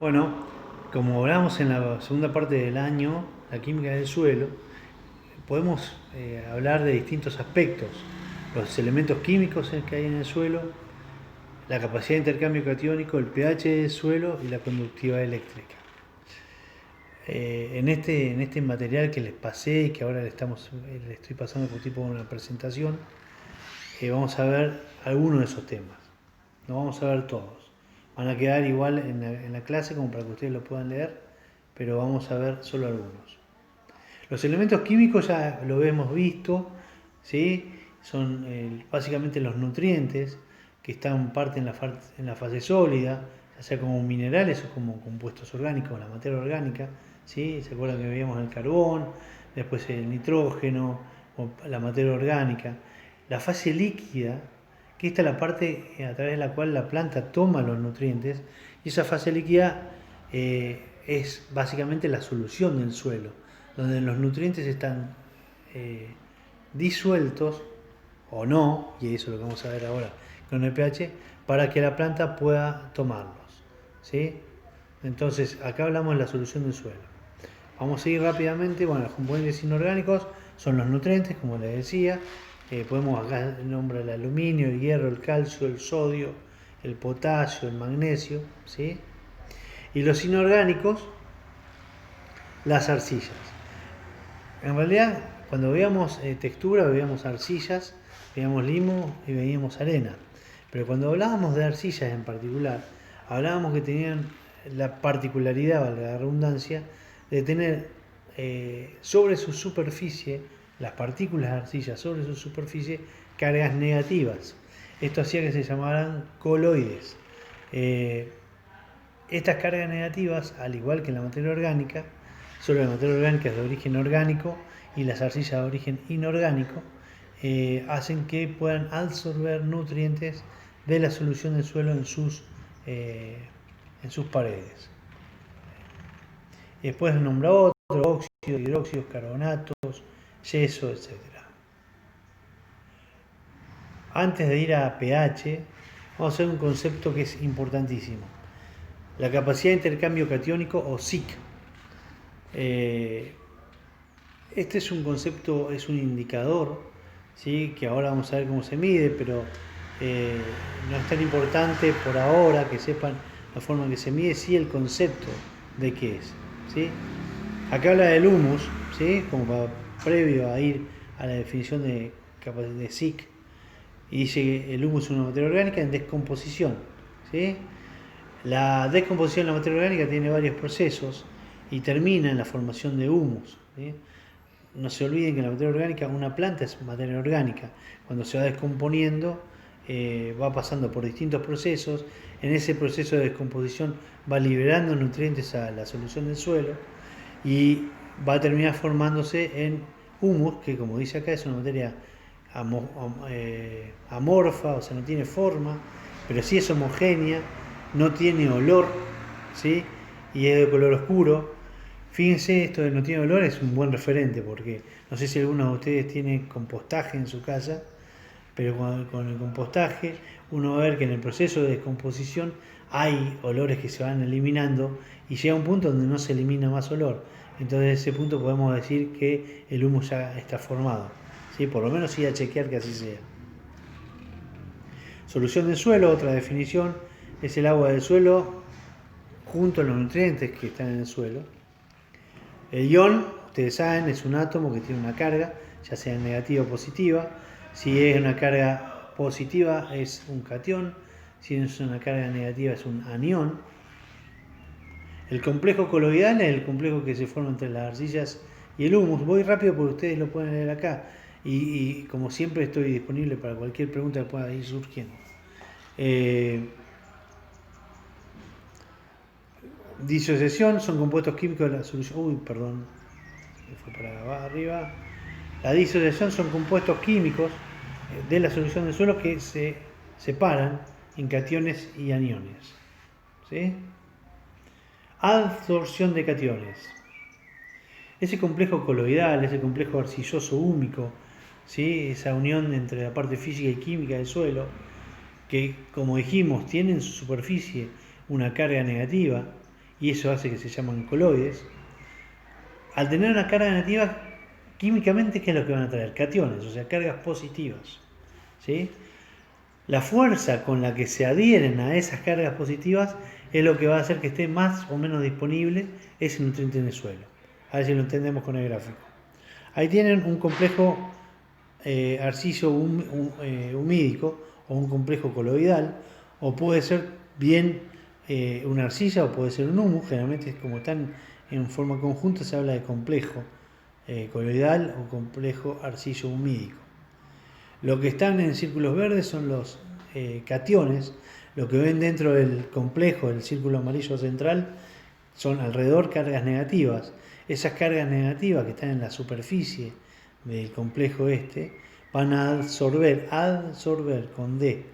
Bueno, como hablamos en la segunda parte del año, la química del suelo, podemos hablar de distintos aspectos, los elementos químicos que hay en el suelo, la capacidad de intercambio catiónico, el pH del suelo y la conductividad eléctrica. En este material que les pasé y que ahora le estoy pasando por tipo de una presentación, vamos a ver algunos de esos temas. No vamos a ver todos. Van a quedar igual en la clase como para que ustedes lo puedan leer, pero vamos a ver solo algunos. Los elementos químicos ya lo hemos visto, ¿sí? Son básicamente los nutrientes que están parte en la fase sólida, ya sea como minerales o como compuestos orgánicos, la materia orgánica. ¿Sí? ¿Se acuerdan que veíamos el carbón, después el nitrógeno, o la materia orgánica? La fase líquida, que esta es la parte a través de la cual la planta toma los nutrientes, y esa fase líquida es básicamente la solución del suelo, donde los nutrientes están eh, disueltos o no, y eso es lo que vamos a ver ahora con el pH, para que la planta pueda tomarlos. ¿Sí? Entonces, acá hablamos de la solución del suelo. Vamos a ir rápidamente. Bueno, los componentes inorgánicos son los nutrientes, como les decía. Podemos acá nombrar el aluminio, el hierro, el calcio, el sodio, el potasio, el magnesio. ¿Sí? Y los inorgánicos, las arcillas. En realidad, cuando veíamos textura, veíamos arcillas, veíamos limo y veíamos arena. Pero cuando hablábamos de arcillas en particular, hablábamos que tenían la particularidad, valga la redundancia, de tener sobre su superficie, las partículas de arcilla sobre su superficie, cargas negativas. Esto hacía que se llamaran coloides. Eh, Estas cargas negativas, al igual que en la materia orgánica, solo la materia orgánica es de origen orgánico y las arcillas de origen inorgánico, hacen que puedan absorber nutrientes de la solución del suelo en sus paredes. Y después nombra otros, óxidos, hidróxidos, carbonatos, yeso, etc. Antes de ir a pH, vamos a hacer un concepto que es importantísimo. La capacidad de intercambio catiónico o SIC. Este es un concepto, es un indicador, ¿sí? Que ahora vamos a ver cómo se mide, pero no es tan importante por ahora que sepan la forma en que se mide, sí el concepto de qué es. ¿Sí? Acá habla del humus, ¿sí? Como previo a ir a la definición de SIC, y dice que el humus es una materia orgánica en descomposición. ¿Sí? La descomposición de la materia orgánica tiene varios procesos y termina en la formación de humus. ¿Sí? No se olviden que la materia orgánica, una planta es materia orgánica. Cuando se va descomponiendo, va pasando por distintos procesos. En ese proceso de descomposición va liberando nutrientes a la solución del suelo y va a terminar formándose en humus, que como dice acá es una materia amorfa, o sea, no tiene forma, pero sí es homogénea, no tiene olor, ¿sí? Y es de color oscuro. Fíjense, esto de no tiene olor es un buen referente, porque no sé si alguno de ustedes tiene compostaje en su casa, pero con el compostaje uno va a ver que en el proceso de descomposición hay olores que se van eliminando y llega un punto donde no se elimina más olor. Entonces, en ese punto podemos decir que el humo ya está formado. ¿Sí? Por lo menos ir a chequear que así sea. Solución del suelo, otra definición, es el agua del suelo junto a los nutrientes que están en el suelo. El ion, ustedes saben, es un átomo que tiene una carga, ya sea negativa o positiva. Si es una carga positiva es un catión, si es una carga negativa es un anión. El complejo coloidal es el complejo que se forma entre las arcillas y el humus. Voy rápido porque ustedes lo pueden leer acá y como siempre estoy disponible para cualquier pregunta que pueda ir surgiendo. Disociación son compuestos químicos de la solución. Uy, perdón, fue para arriba. La disociación son compuestos químicos de la solución del suelo que se separan en cationes y aniones. ¿Sí? Adsorción de cationes. Ese complejo coloidal, ese complejo arcilloso húmico, ¿sí? Esa unión entre la parte física y química del suelo, que como dijimos tiene en su superficie una carga negativa y eso hace que se llamen coloides. Al tener una carga negativa, químicamente, ¿qué es lo que van a traer? Cationes, o sea, cargas positivas. ¿Sí? La fuerza con la que se adhieren a esas cargas positivas es lo que va a hacer que esté más o menos disponible ese nutriente en el suelo. A ver si lo entendemos con el gráfico. Ahí tienen un complejo arcillo-humídico o un complejo coloidal, o puede ser bien una arcilla o puede ser un humus. Generalmente, como están en forma conjunta, se habla de complejo coloidal o complejo arcillo-humídico. Lo que están en círculos verdes son los cationes. Lo que ven dentro del complejo, el círculo amarillo central, son alrededor cargas negativas. Esas cargas negativas que están en la superficie del complejo van a absorber con D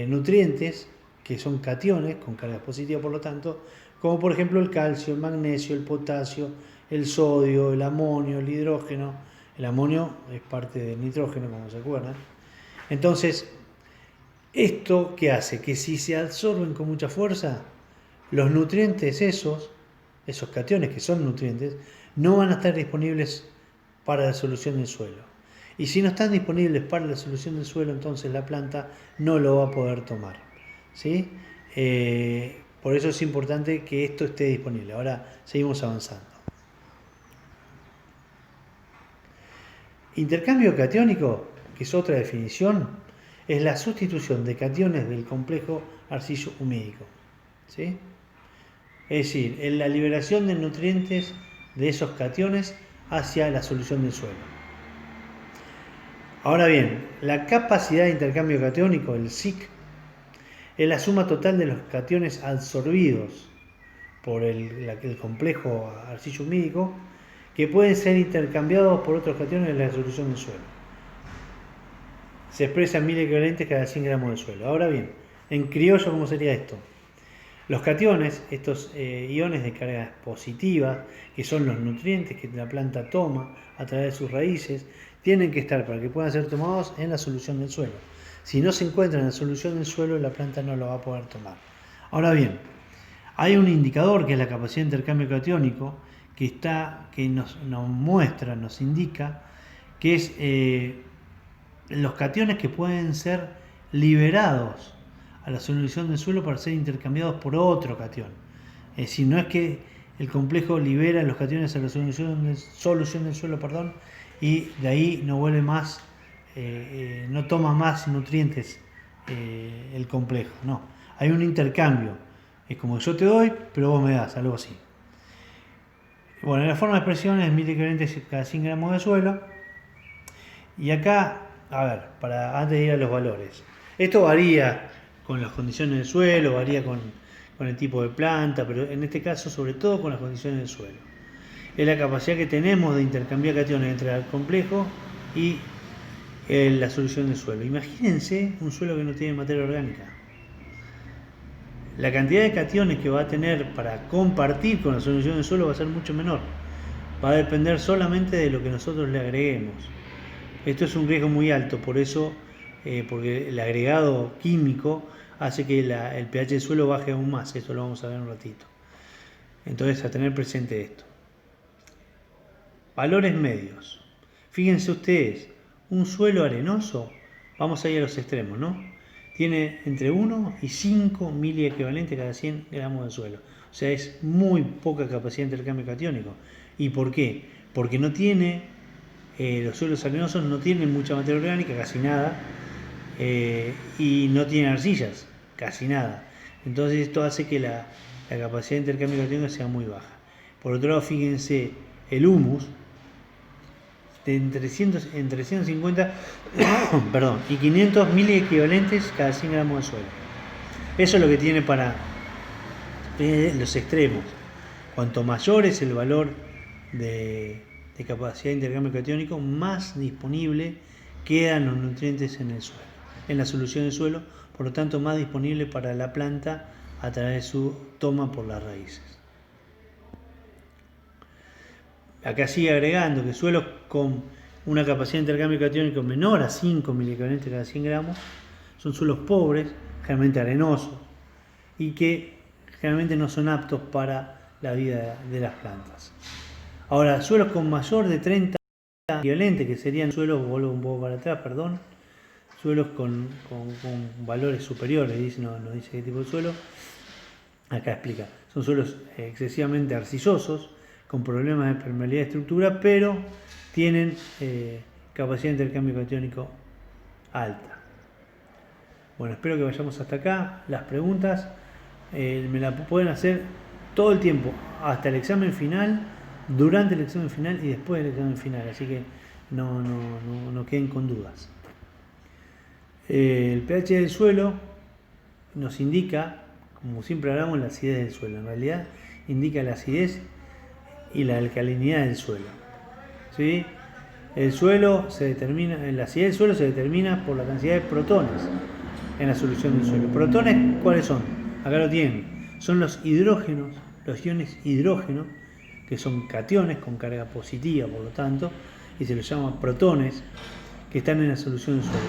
nutrientes que son cationes con cargas positivas, por lo tanto, como por ejemplo el calcio, el magnesio, el potasio, el sodio, el amonio, el hidrógeno. El amonio es parte del nitrógeno, como se acuerdan. Entonces, ¿esto qué hace? Que si se absorben con mucha fuerza, los nutrientes esos cationes que son nutrientes, no van a estar disponibles para la solución del suelo. Y si no están disponibles para la solución del suelo, entonces la planta no lo va a poder tomar. ¿Sí? Por eso es importante que esto esté disponible. Ahora seguimos avanzando. Intercambio catiónico, que es otra definición, es la sustitución de cationes del complejo arcillo-humídico. ¿Sí? Es decir, es la liberación de nutrientes de esos cationes hacia la solución del suelo. Ahora bien, la capacidad de intercambio catiónico, el SIC, es la suma total de los cationes absorbidos por el complejo arcillo-humídico que pueden ser intercambiados por otros cationes en la solución del suelo. Se expresa en 1000 equivalentes cada 100 gramos de suelo. Ahora bien, en criollo, ¿cómo sería esto? Los cationes, estos iones de carga positiva, que son los nutrientes que la planta toma a través de sus raíces, tienen que estar para que puedan ser tomados en la solución del suelo. Si no se encuentran en la solución del suelo, la planta no lo va a poder tomar. Ahora bien, hay un indicador que es la capacidad de intercambio catiónico que nos muestra, nos indica que es los cationes que pueden ser liberados a la solución del suelo para ser intercambiados por otro catión. Es decir, no es que el complejo libera los cationes a la solución del suelo, y de ahí no vuelve más, no toma más nutrientes el complejo. No, hay un intercambio. Es como yo te doy, pero vos me das, algo así. Bueno, la forma de expresión es 1000 equivalentes cada 100 gramos de suelo. Y acá, a ver, antes de ir a los valores. Esto varía con las condiciones del suelo, varía con el tipo de planta, pero en este caso sobre todo con las condiciones del suelo. Es la capacidad que tenemos de intercambiar cationes entre el complejo y la solución del suelo. Imagínense un suelo que no tiene materia orgánica. La cantidad de cationes que va a tener para compartir con la solución del suelo va a ser mucho menor. Va a depender solamente de lo que nosotros le agreguemos. Esto es un riesgo muy alto, por eso, porque el agregado químico hace que el pH del suelo baje aún más. Esto lo vamos a ver en un ratito. Entonces, a tener presente esto. Valores medios. Fíjense ustedes, un suelo arenoso, vamos a ir a los extremos, ¿no? Tiene entre 1 y 5 miliequivalentes cada 100 gramos de suelo. O sea, es muy poca capacidad de intercambio catiónico. ¿Y por qué? Porque no tiene, los suelos arenosos no tienen mucha materia orgánica, casi nada, y no tienen arcillas, casi nada. Entonces esto hace que la capacidad de intercambio catiónico sea muy baja. Por otro lado, fíjense, el humus, entre 150 y 500 miliequivalentes cada 100 gramos de suelo. Eso es lo que tiene para los extremos. Cuanto mayor es el valor de capacidad de intercambio catiónico, más disponible quedan los nutrientes en el suelo, en la solución del suelo, por lo tanto más disponible para la planta a través de su toma por las raíces. Acá sigue agregando que suelos con una capacidad de intercambio catiónico menor a 5 miliequivalentes cada 100 gramos son suelos pobres, generalmente arenosos, y que generalmente no son aptos para la vida de las plantas. Ahora, suelos con mayor de 30 equivalente, que serían suelos, vuelvo un poco para atrás, perdón, suelos con valores superiores, dice, no dice qué tipo de suelo, acá explica, son suelos excesivamente arcillosos, con problemas de permeabilidad de estructura, pero tienen capacidad de intercambio catiónico alta. Bueno, espero que vayamos hasta acá. Las preguntas me las pueden hacer todo el tiempo, hasta el examen final, durante el examen final y después del examen final, así que no queden con dudas. El pH del suelo nos indica, como siempre hablamos, la acidez del suelo. En realidad indica la acidez y la alcalinidad del suelo. ¿Sí? El suelo se determina, la acidez del suelo se determina por la cantidad de protones en la solución del suelo. ¿Protones cuáles son? Acá lo tienen. Son los hidrógenos, los iones hidrógeno, que son cationes con carga positiva, por lo tanto, y se los llama protones, que están en la solución del suelo.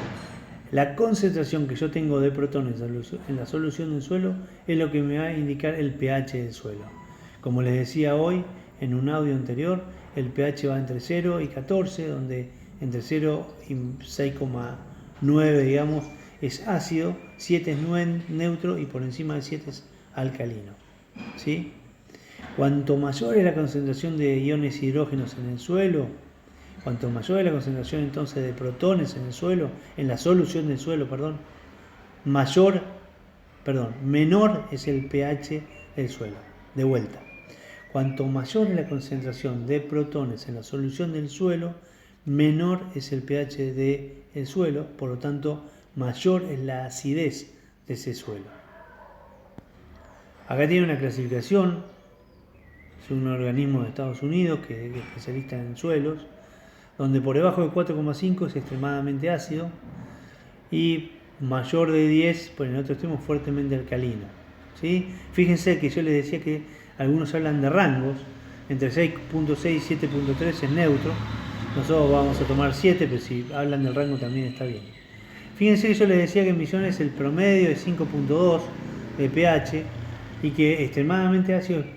La concentración que yo tengo de protones en la solución del suelo es lo que me va a indicar el pH del suelo. Como les decía hoy en un audio anterior, el pH va entre 0 y 14, donde entre 0 y 6,9 digamos es ácido, 7 es neutro y por encima de 7 es alcalino. ¿Sí? Cuanto mayor es la concentración de iones hidrógenos en el suelo, cuanto mayor es la concentración entonces de protones en el suelo, en la solución del suelo, menor es el pH del suelo. De vuelta. Cuanto mayor es la concentración de protones en la solución del suelo, menor es el pH del suelo, por lo tanto, mayor es la acidez de ese suelo. Acá tiene una clasificación, es un organismo de Estados Unidos que es especialista en suelos, donde por debajo de 4,5 es extremadamente ácido y mayor de 10, por el otro extremo, fuertemente alcalino. ¿Sí? Fíjense que yo les decía que algunos hablan de rangos, entre 6.6 y 7.3 es neutro, nosotros vamos a tomar 7, pero si hablan del rango también está bien. Fíjense que yo les decía que en Misiones el promedio es 5.2 de pH y que extremadamente ácido es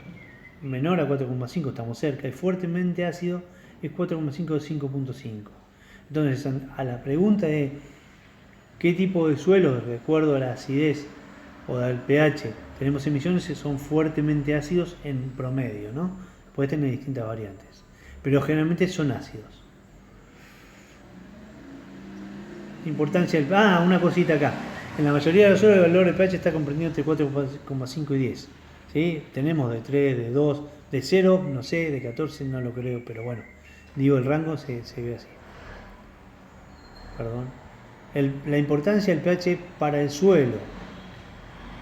menor a 4,5, estamos cerca, y fuertemente ácido es 4,5 o 5.5. Entonces, a la pregunta de qué tipo de suelos, de acuerdo a la acidez o al pH, tenemos emisiones que son fuertemente ácidos en promedio, ¿no? Puede tener distintas variantes, pero generalmente son ácidos. Importancia del... una cosita acá. En la mayoría de los suelos el valor de pH está comprendido entre 4,5 y 10. ¿Sí? Tenemos de 3, de 2, de 0, no sé, de 14 no lo creo, pero bueno, digo el rango se ve así. Perdón. La importancia del pH para el suelo,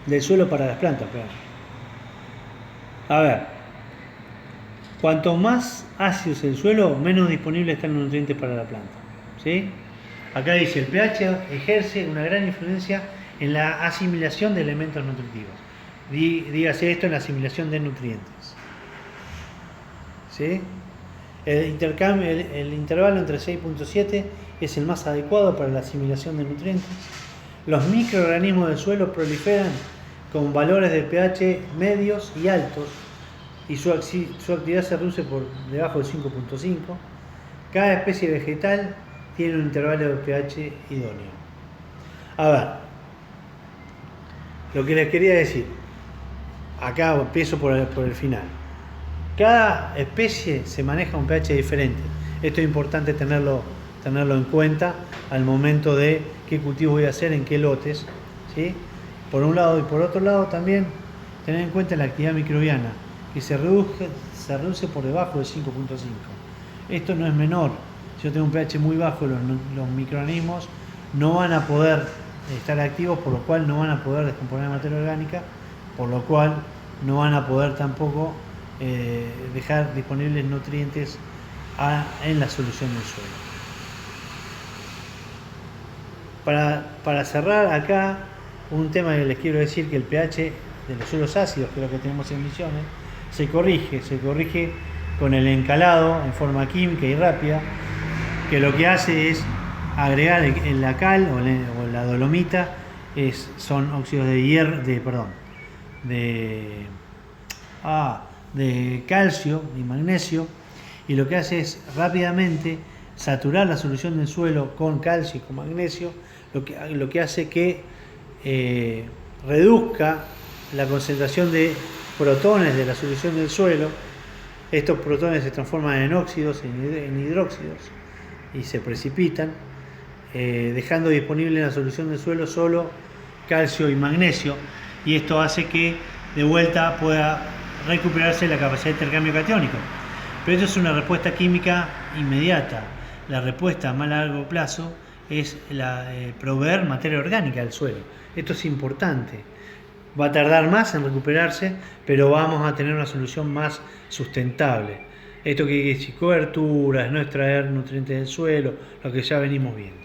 del suelo para las plantas, perdón. A ver, cuanto más ácido es el suelo, menos disponible están los nutrientes para la planta. ¿Sí? Acá dice, el pH ejerce una gran influencia en la asimilación de elementos nutritivos. Dígase esto, en la asimilación de nutrientes. ¿Sí? El intervalo entre 6.7 es el más adecuado para la asimilación de nutrientes. Los microorganismos del suelo proliferan con valores de pH medios y altos y su actividad se reduce por debajo de 5.5. Cada especie vegetal tiene un intervalo de pH idóneo. A ver, lo que les quería decir, acá empiezo por el final. Cada especie se maneja un pH diferente. Esto es importante tenerlo en cuenta al momento de qué cultivo voy a hacer, en qué lotes. ¿Sí? Por un lado, y por otro lado también tener en cuenta la actividad microbiana, que se reduce por debajo de 5.5. Esto no es menor. Si yo tengo un pH muy bajo, los microorganismos no van a poder estar activos, por lo cual no van a poder descomponer materia orgánica, por lo cual no van a poder tampoco dejar disponibles nutrientes en la solución del suelo. Para cerrar acá, un tema que les quiero decir, que el pH de los suelos ácidos, que es lo que tenemos en Misiones, se corrige con el encalado en forma química y rápida, que lo que hace es agregar la cal o la dolomita, son óxidos de de, de calcio y magnesio, y lo que hace es rápidamente saturar la solución del suelo con calcio y con magnesio, lo que hace que reduzca la concentración de protones de la solución del suelo. Estos protones se transforman en óxidos, en hidróxidos, y se precipitan, dejando disponible en la solución del suelo solo calcio y magnesio, y esto hace que de vuelta pueda recuperarse la capacidad de intercambio catiónico. Pero esto es una respuesta química inmediata. La respuesta a más largo plazo es proveer materia orgánica al suelo. Esto es importante. Va a tardar más en recuperarse, pero vamos a tener una solución más sustentable. Esto que es coberturas, no extraer nutrientes del suelo, lo que ya venimos viendo.